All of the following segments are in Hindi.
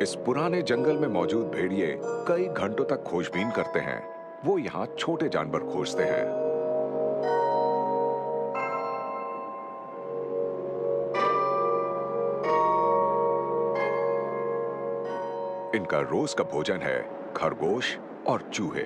इस पुराने जंगल में मौजूद भेड़िए कई घंटों तक खोजबीन करते हैं। वो यहाँ छोटे जानवर खोजते हैं। इनका रोज का भोजन है खरगोश और चूहे।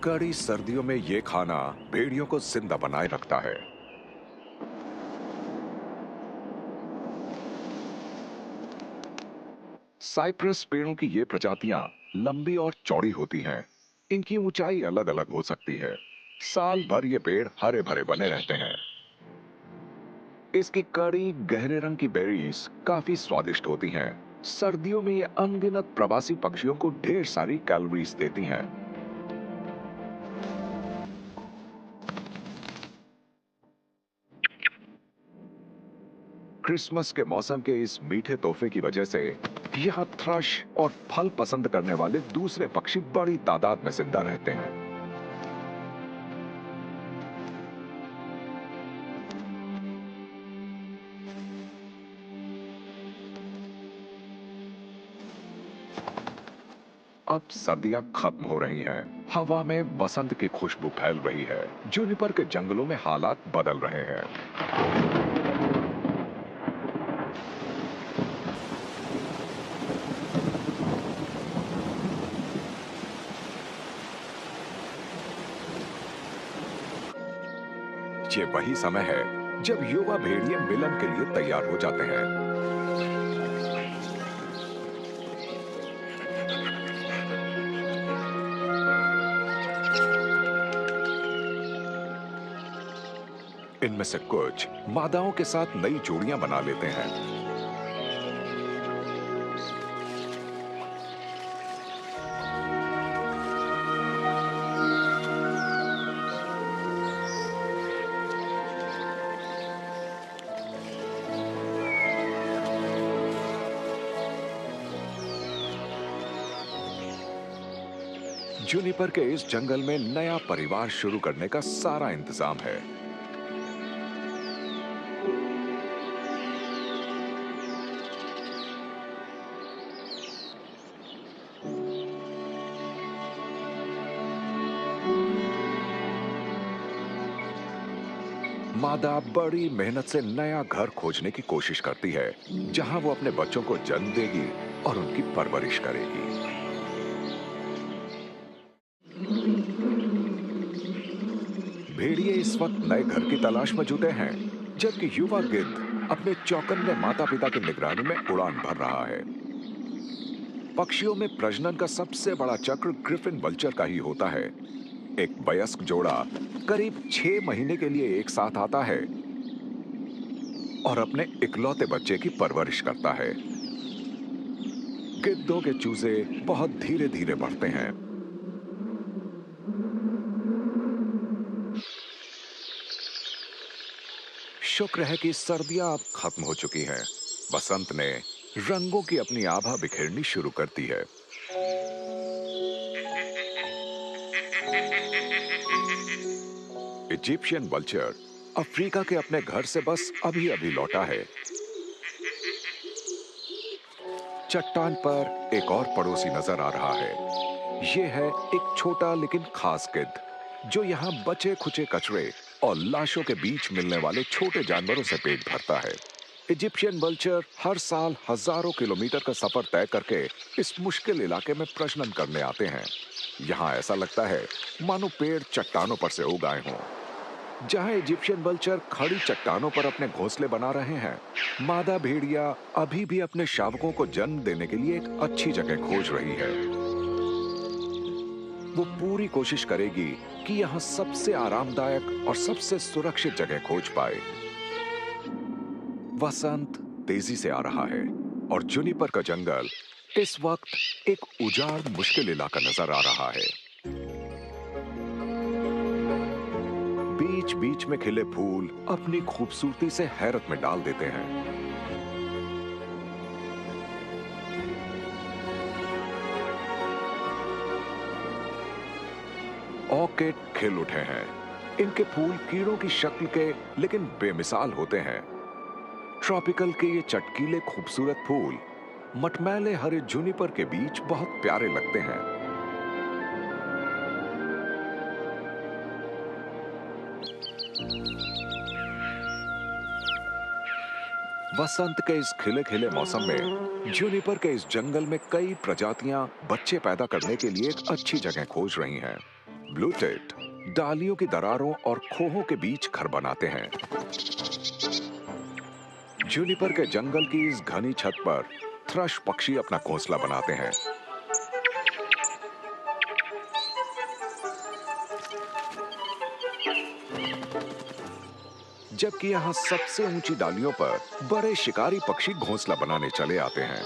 कड़ी सर्दियों में ये खाना भेड़ियों को जिंदा बनाए रखता है। साइप्रस पेड़ों की ये प्रजातियां लंबी और चौड़ी होती हैं। इनकी ऊंचाई अलग अलग हो सकती है। साल भर ये पेड़ हरे भरे बने रहते हैं। इसकी कड़ी गहरे रंग की बेरीज काफी स्वादिष्ट होती हैं। सर्दियों में ये अनगिनत प्रवासी पक्षियों को ढेर सारी कैलोरीज देती हैं। क्रिसमस के मौसम के इस मीठे तोहफे की वजह से यहाँ थ्रश और फल पसंद करने वाले दूसरे पक्षी बड़ी तादाद में जिंदा रहते हैं। अब सर्दियां खत्म हो रही हैं। हवा में बसंत की खुशबू फैल रही है। जूनिपर के जंगलों में हालात बदल रहे हैं। ये वही समय है जब युवा भेड़िए मिलन के लिए तैयार हो जाते हैं। इनमें से कुछ मादाओं के साथ नई जोड़ियां बना लेते हैं। जूनिपर के इस जंगल में नया परिवार शुरू करने का सारा इंतजाम है। मादा बड़ी मेहनत से नया घर खोजने की कोशिश करती है, जहां वो अपने बच्चों को जन्म देगी और उनकी परवरिश करेगी। भेड़िए इस वक्त नए घर की तलाश में जुटे हैं, जबकि युवा गिद्ध अपने चौकन्ने माता पिता की निगरानी में उड़ान भर रहा है। पक्षियों में प्रजनन का सबसे बड़ा चक्र ग्रिफिन वल्चर का ही होता है। एक वयस्क जोड़ा करीब 6 महीने के लिए एक साथ आता है और अपने इकलौते बच्चे की परवरिश करता है। गिद्धों के चूजे बहुत धीरे धीरे बढ़ते हैं। शुक्र है कि सर्दियां अब खत्म हो चुकी हैं। बसंत ने रंगों की अपनी आभा बिखेरनी शुरू कर दी है। इजिप्शियन वल्चर अफ्रीका के अपने घर से बस अभी अभी लौटा है। चट्टान पर एक और पड़ोसी नजर आ रहा है। यह है एक छोटा लेकिन खास गिद्ध जो यहाँ बचे खुचे कचरे और लाशों के बीच मिलने वाले छोटे जानवरों से पेट भरता है। इजिप्शियन वल्चर हर साल हजारों किलोमीटर का सफर तय करके इस मुश्किल इलाके में प्रजनन करने आते हैं। यहाँ ऐसा लगता है मानो पेड़ चट्टानों पर से उग आए हों। जहाँ इजिप्शियन वल्चर खड़ी चट्टानों पर अपने घोंसले बना रहे हैं, मादा भेड़िया अभी भी अपने शावकों को जन्म देने के लिए एक अच्छी जगह खोज रही है। वो पूरी कोशिश करेगी कि यहाँ सबसे आरामदायक और सबसे सुरक्षित जगह खोज पाए। वसंत तेजी से आ रहा है और जुनिपर का जंगल इस वक्त एक उजाड़ मुश्किल इलाका नजर आ रहा है। बीच बीच में खिले फूल अपनी खूबसूरती से हैरत में डाल देते हैं। ऑर्किड खिल उठे हैं। इनके फूल कीड़ों की शक्ल के लेकिन बेमिसाल होते हैं। ट्रॉपिकल के ये चटकीले खूबसूरत फूल मटमैले हरे जूनिपर के बीच बहुत प्यारे लगते हैं। वसंत के इस खिले खिले मौसम में जूनिपर के इस जंगल में कई प्रजातियां बच्चे पैदा करने के लिए एक अच्छी जगह खोज रही हैं। ब्लू टिट डालियों की दरारों और खोहों के बीच घर बनाते हैं। जूनिपर के जंगल की इस घनी छत पर थ्रश पक्षी अपना घोंसला बनाते हैं। जबकि यहाँ सबसे ऊंची डालियों पर बड़े शिकारी पक्षी घोंसला बनाने चले आते हैं।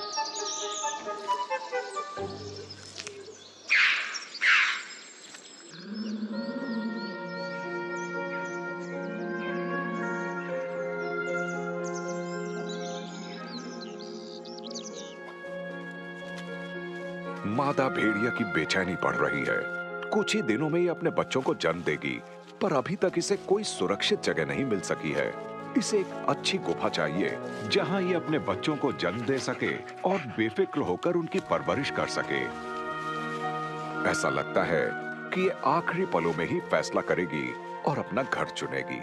मादा भेड़िया की बेचैनी बढ़ रही है। कुछ ही दिनों में ये अपने बच्चों को जन्म देगी, पर अभी तक इसे कोई सुरक्षित जगह नहीं मिल सकी है। इसे एक अच्छी गुफा चाहिए जहां ये अपने बच्चों को जन्म दे सके और बेफिक्र होकर उनकी परवरिश कर सके। ऐसा लगता है कि ये आखिरी पलों में ही फैसला करेगी और अपना घर चुनेगी।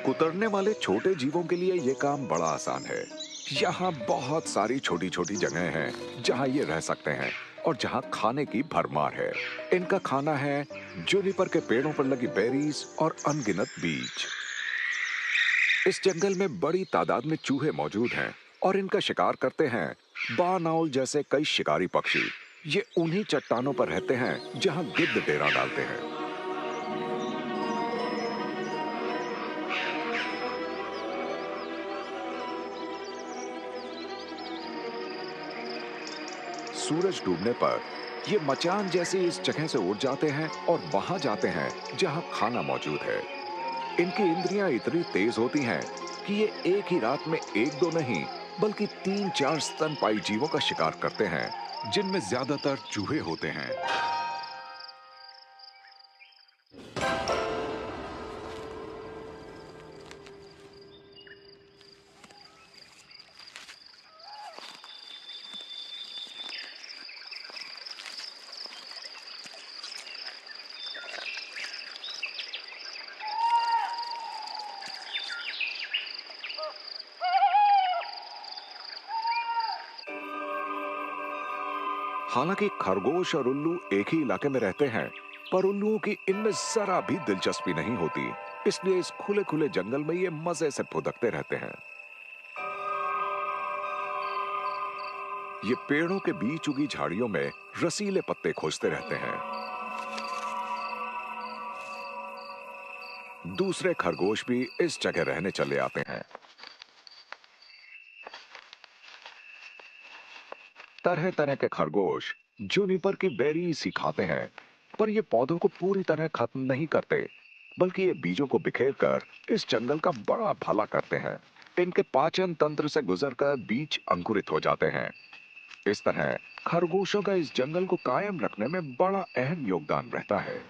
कुतरने वाले छोटे जीवों के लिए यह काम बड़ा आसान है। यहाँ बहुत सारी छोटी छोटी जगह हैं जहाँ ये रह सकते हैं और जहाँ खाने की भरमार है। इनका खाना है जूनिपर के पेड़ों पर लगी बेरीज और अनगिनत बीज। इस जंगल में बड़ी तादाद में चूहे मौजूद हैं और इनका शिकार करते हैं बार्न आउल जैसे कई शिकारी पक्षी। ये उन्हीं चट्टानों पर रहते हैं जहाँ गिद्ध डेरा डालते हैं। सूरज डूबने पर ये मचान जैसे इस जगह से उड़ जाते हैं और वहां जाते हैं जहां खाना मौजूद है। इनकी इंद्रियां इतनी तेज होती हैं कि ये एक ही रात में एक दो नहीं बल्कि 3-4 स्तनपायी जीवों का शिकार करते हैं, जिनमें ज्यादातर चूहे होते हैं। हालांकि खरगोश और उल्लू एक ही इलाके में रहते हैं, पर उल्लुओं की इनमें जरा भी दिलचस्पी नहीं होती, इसलिए इस खुले खुले जंगल में ये मजे से फुदकते रहते हैं। ये पेड़ों के बीच उगी झाड़ियों में रसीले पत्ते खोजते रहते हैं। दूसरे खरगोश भी इस जगह रहने चले आते हैं। तरह तरह के खरगोश जूनिपर की बेरीज ही खाते हैं, पर ये पौधों को पूरी तरह खत्म नहीं करते, बल्कि ये बीजों को बिखेरकर इस जंगल का बड़ा भला करते हैं। इनके पाचन तंत्र से गुजरकर बीज अंकुरित हो जाते हैं। इस तरह खरगोशों का इस जंगल को कायम रखने में बड़ा अहम योगदान रहता है।